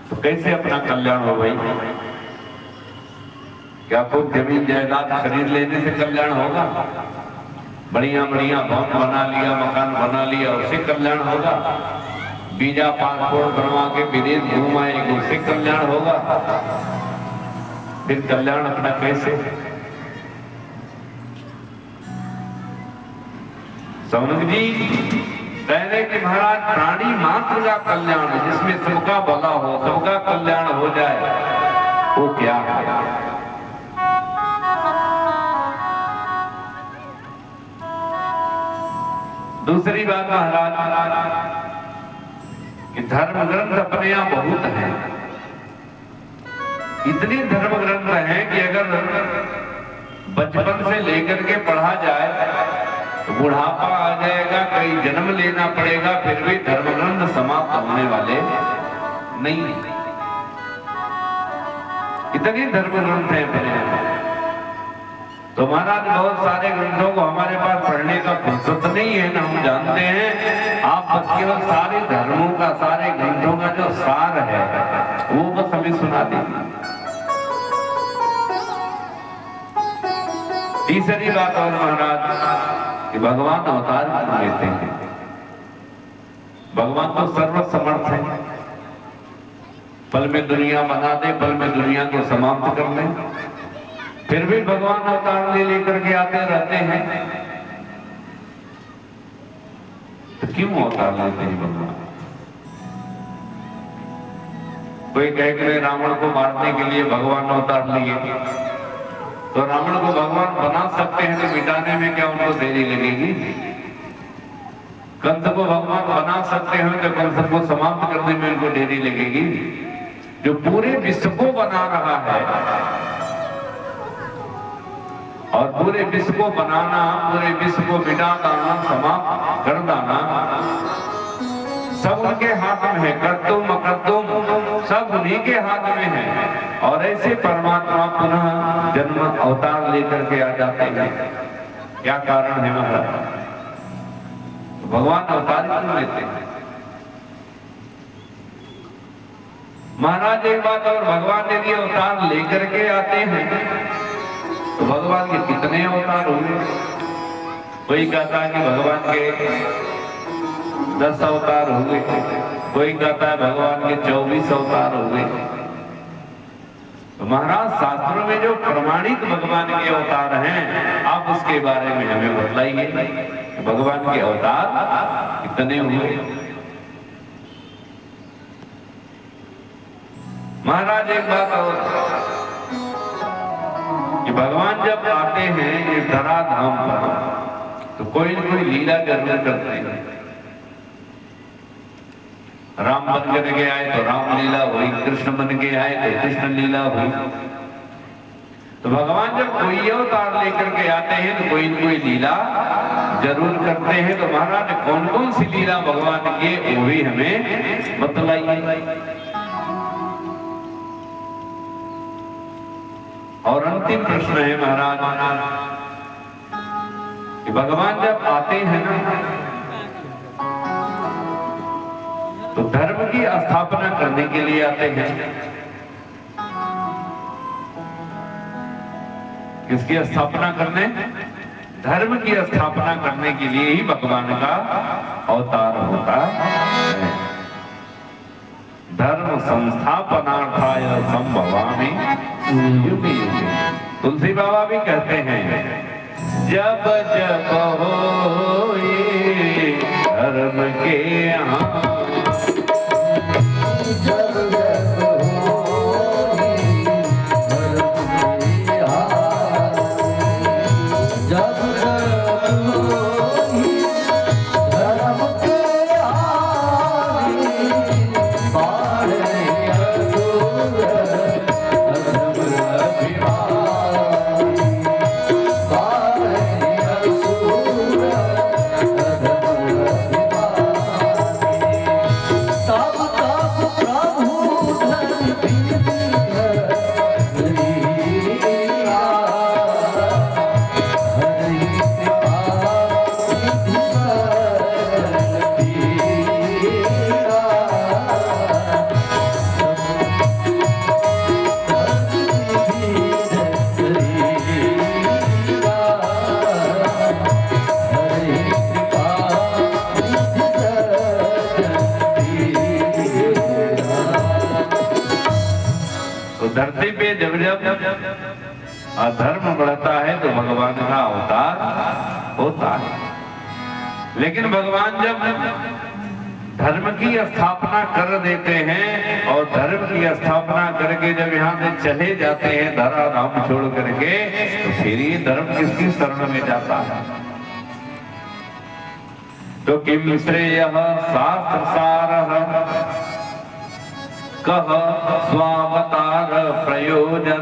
तो कैसे अपना कल्याण हो भाई? क्या कोई जमीन जायदाद खरीद लेने से कल्याण होगा? बढ़िया बढ़िया भवन बना लिया, मकान बना लिया, उससे कल्याण होगा? वीजा पासपोर्ट बनवा के विदेश घूम आए, उससे कल्याण होगा? फिर कल्याण अपना कैसे? सौनक जी कह रहे कि महाराज प्राणी मात्र का कल्याण, जिसमें सबका भला हो, सबका कल्याण हो जाए, वो क्या है? दूसरी बात महाराज कि धर्म ग्रंथ अपने यहाँ बहुत हैं। इतने धर्म ग्रंथ हैं कि अगर बचपन से लेकर के पढ़ा जाए तो बुढ़ापा आ जाएगा, कई जन्म लेना पड़ेगा, फिर भी धर्म ग्रंथ समाप्त होने वाले नहीं। इतने धर्म ग्रंथ हैं अपने यहाँ। तो महाराज बहुत सारे ग्रंथों को हमारे पास पढ़ने का फुर्सत नहीं है ना, हम जानते हैं। आप बस केवल सारे धर्मों का, सारे ग्रंथों का जो सार है वो बस हमें सुना दीजिए। तीसरी बात और महाराज कि भगवान अवतार क्यों लेते हैं? भगवान तो सर्वसमर्थ है, पल में दुनिया बना दे, पल में दुनिया को समाप्त कर दे, फिर भी भगवान अवतार ले लेकर के आते रहते हैं। तो क्यों अवतार लेते हैं भगवान? कोई कहे कि रावण को मारने के लिए भगवान अवतार लिए, तो रावण को भगवान बना सकते हैं, तो मिटाने में क्या उनको देरी लगेगी? कंस को भगवान बना सकते हैं, तो कंस को समाप्त करने में उनको देरी लगेगी? जो पूरे विश्व को बना रहा है और पूरे विश्व को बनाना, पूरे विश्व को मिटा देना, समाप्त कर देना, सब उनके हाथ में है। कर्तुम अकर्तुम सब उन्हीं के हाथ में है। और ऐसे परमात्मा पुनः जन्म अवतार लेकर के आ जाते हैं। क्या कारण है महाराज? भगवान अवतार क्यों लेते हैं? महाराज एक बात और, भगवान यदि अवतार लेकर के आते हैं तो भगवान के कितने अवतार हुए? कोई कहता है कि भगवान के 10 अवतार हुए, कोई कहता है भगवान के 24 अवतार हुए। तो महाराज शास्त्रों में जो प्रमाणित भगवान के अवतार हैं, आप उसके बारे में हमें बतलाइए। भगवान के अवतार कितने हुए? महाराज एक बात और कि भगवान जब आते हैं इस धराधाम पर तो कोई न कोई लीला जरूर करते हैं। राम बन करके आए तो राम लीला हुई, कृष्ण बन के आए तो कृष्ण लीला हुई। तो भगवान जब कोई अवतार लेकर के आते हैं तो कोई न कोई लीला जरूर करते हैं। तो महाराज कौन कौन सी लीला भगवान की वो भी हमें बतलाइए। और अंतिम प्रश्न है महाराज कि भगवान जब आते हैं ना तो धर्म की स्थापना करने के लिए आते हैं। किसकी स्थापना करने? धर्म की स्थापना करने के लिए ही भगवान का अवतार होता है। धर्म संस्थापनार्थाय संभवामि युगे युगे। तुलसी बाबा भी कहते हैं, जब जब होए धर्म के यहाँ, धरती पे जब जब अधर्म बढ़ता है तो भगवान का अवतार होता है। लेकिन भगवान जब धर्म की स्थापना कर देते हैं और धर्म की स्थापना करके जब यहाँ से चले जाते हैं धरा धाम छोड़ करके, तो फिर ये धर्म किसकी शरण में जाता है? तो किम श्रेयः शास्त्र सारः कह स्वावतार प्रयोजन